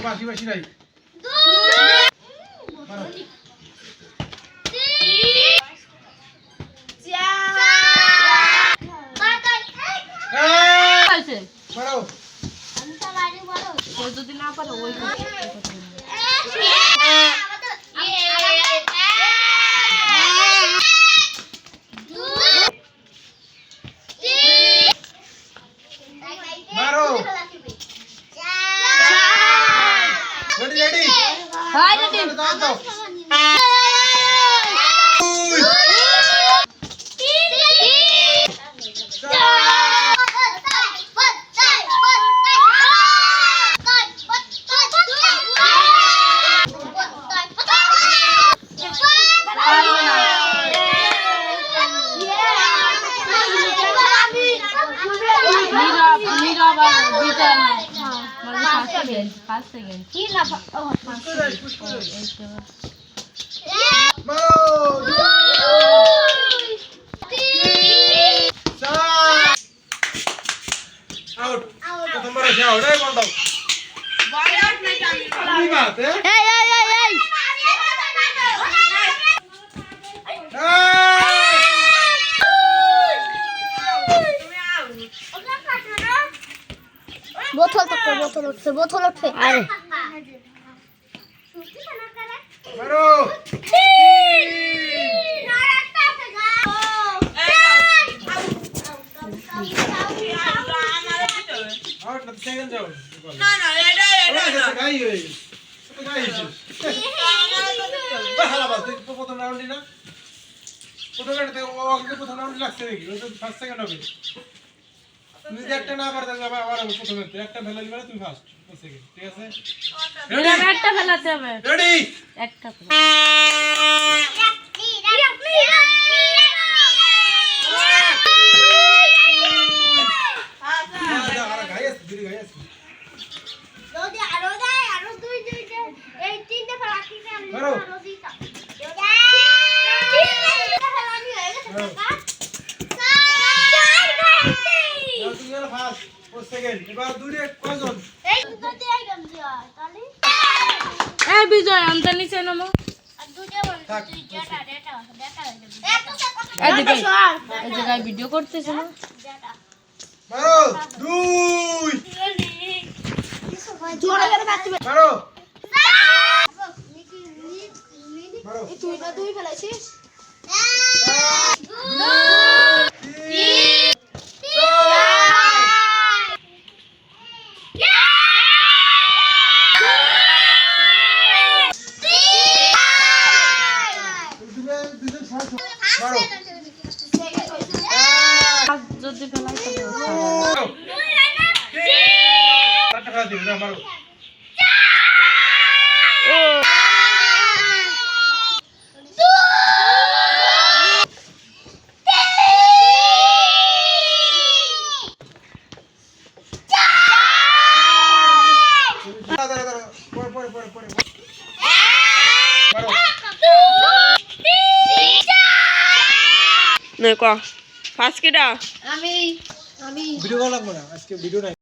বাসি বাসি নাই যদি না পারো ওই बोतल उठे अरे मारो आउट ना सेकंड जाओ ना ना एडा गाई होई तो गाई छे बहाला बस तो প্রথম রাউন্ডই না প্রথম রাউন্ডে ও আগে প্রথম রাউন্ড লাগছে নাকি ওই তো ফার্স্ট সেকেন্ড হবে তুমি যে একটা না পারতে যাবে আবার প্রথমে একটা ফেলা দিবা তুমি ফার্স্ট সেকেন্ড ঠিক আছে রেডি একটা ফেলাতে হবে রেডি একটা বিজয় আমটা নিচে নামো এই জায়গায় ভিডিও করতেছে না মারো দুই জোরে করে মারতে মারো মারো তুই না দুই ফেলাছিস যদি ফেলাই মারো নে ক ফার্স্ট কিটা আমি ভিডিও কল লাগবে না আজকে ভিডিও নাই